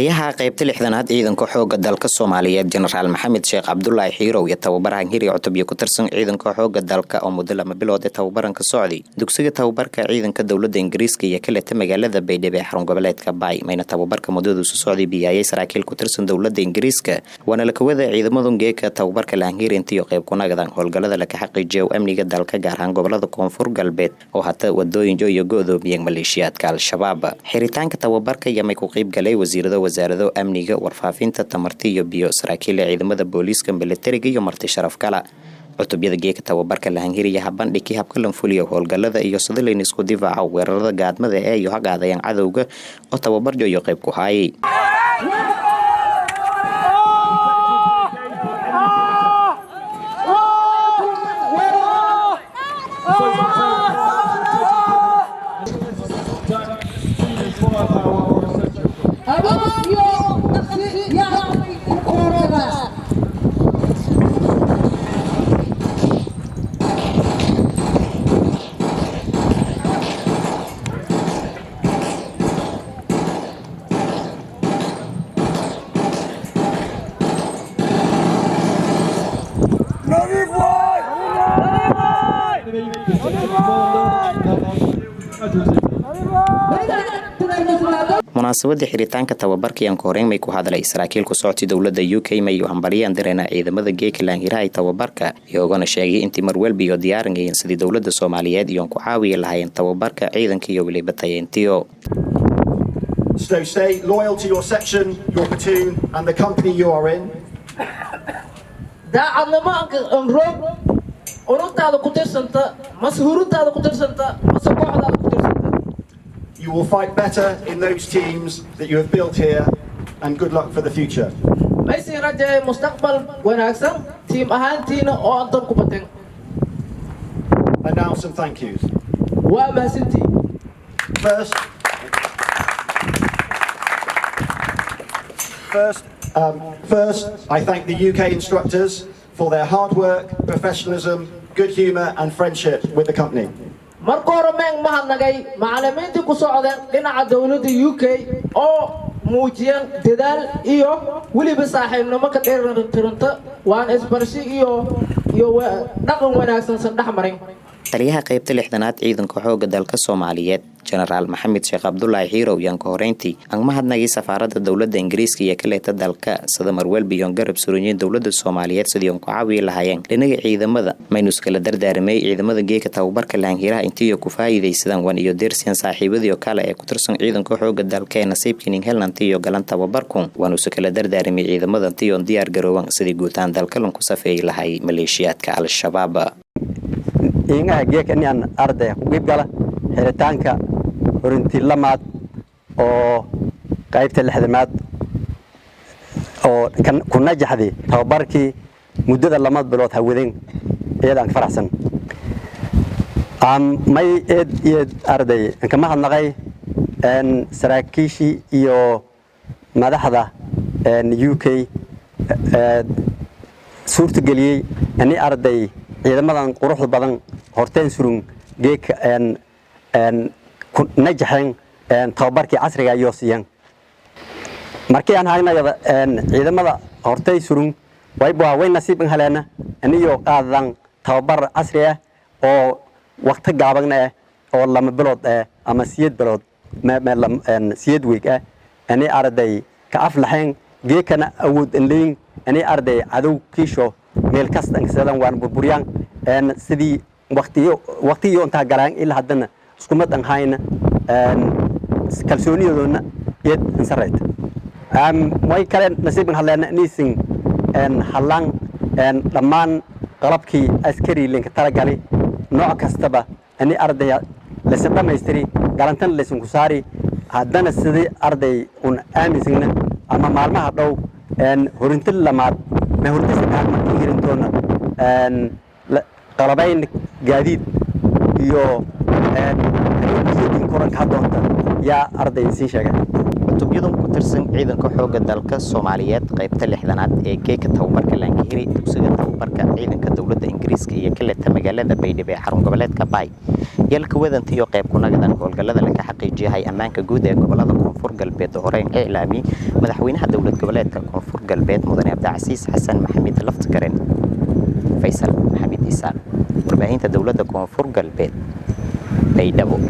taliyaha qaybta 6aad ciidanka xooga dalka Soomaaliyeed Generaal Maxamed Sheekh Cabdullaahi Xiirow iyo tababarka hiri cutubyo ku tirsan ciidanka xooga dalka oo muddo lama bilood tababaranka socday dugsiga tababarka ciidanka dawladda Ingiriiska iyo kale magaalada Baydhabo ee xarun goboleedka Bay mayna tababarka muddada soo socday biyay saraakiil ku tirsan dawladda Ingiriiska wana la kawada ciidamada geeka tababarka la hirintii iyo qayb ku nagadan howlgallada la ka xaqiijiyo amniga dalka gaar ahaan gobolada Koonfur Galbeed oo hata wadooyin iyo go'doomiyeen maleeshiyaadka Al-Shabaab xiritaanka tababarka yamay ku qayb galay wasaaradda amniga warfaafinta tamarti iyo biyo saraakiil ciidamada booliiska militariga iyo marti sharaf kala cutubyada geeka tababarka la hangiriya habandhigi habka lan fuliyo howlgallada iyo sidoo isku difaaca weerarada gaadmada ee iyo hagaadayaan cadawga oo tababar iyo qayb ku hayay munaasabada xiritaanka tababarka aan koreyn may ku hadlay saraakiil ku socodka dawladda UK may hambaliyaan dareena ciidamada geeka laanhirahay tababarka iyagoo sheegay intii mar walba iyo diyaarinayeen sidii dawladda Soomaaliyeed iyo ku caawiye lahaayeen tababarka ciidanka iyo waliba tayeentiyo So stay loyal to your section, your platoon and the company you are in. You will fight better in those teams that you have built here, and good luck for the future. And now some thank yous. First, I thank the UK instructors for their hard work, professionalism, good humour and friendship with the company. marka hore mahadnagay macallimiinta ku socdeen dhinaca dawladda UK oo muujiyeen dadaal iyo waliba saaxiibnimo ka dheeraanta waan isbarshi iyo dhaqan wanaagsan saddex marin taliyaha qaybta 6aad ciidanka xooga dalka Soomaaliyeed Generaal Maxamed Sheekh Cabdullaahi Xiirow yan ka horeyntii aan mahadnagay safaaradda dawladda Ingiriiska iyo kale dalka sida marwal biyon garab surunyeen dawladda Soomaaliyeed sidii ku caawiye lahaayeen dhinaca ciidamada maynus kala dardaaramay ciidamada geeka tababarka laanhiraha intii ku faa'iideysadaan wan iyo deersiyan saaxiibadii kale ee ku tirsan ciidanka xooga dalka ee nasiibkiin helantii iyo galan tababarku wan uu kala dardaaramay ciidamada intii oo diyaar garoowan sidii guutaan dalka lan ku safeey lahay maleeshiyaadka Al-Shabaab inga geeka inaan arday ku qayb gala xiritaanka horintii lamaad oo qaybta 6aad oo ku najaxday tababarkii muddada lamaad bilood hawadeen iyadaan ka faraxsan may arday kama hadnaqay saraakiishi iyo madaxda UK suurta galiyay in arday ciidamadan quruxda badan horteen surun geeka najaxeen tababarkii casriga iyo siiyeen markii aan haynayada ciidamada hortay surun way nasiib haleena aniyo qaadan tababar casri ah oo waqti gaaban ah oo lama bilood ama 8 bilood siyad week ah ani arday ka aflaxeen geekana awood in leeyin ani arday cadow kiisho meel kasta insadan waan burburiyaan sidii waqtiyo inta galaan ilaa haddana isku mid aan hayna kalsoonidoona iyad insareed way kale nasiib haleena niisin halan dhammaan qalabkii askari linka talagalay nooc kastaba ani arday la sameystiri galantan la isku saari haddana sidii arday un aaminsan ama maalmaha dhow horinta lamaad ma hortisa markii hirintoona qalabayn gaadiid iyo koran ka doonta yaa arday si sheegay cutubyada ku tirsan ciidanka xooga dalka Soomaaliyeed qaybta 6aad ee geeka tababarka laanhiri dugsiga tababarka ciidanka dawladda Ingiriiska iyo kale magaalada Baydhabo ee xarun goboleedka Bay yalka wadantiyo qayb ku nagdan howlgallada laga xaqiijiyay ammaanka guud ee gobolada Koonfur Galbeed oo horeen iclaami madaxweynaha dowlad goboleedka Koonfur Galbeed Mudane Cabdicasiis Xasan Maxamed Laftigaran Faysal Maxamed Isaan warbaahinta dowladda Koonfur Galbeed Baydhabo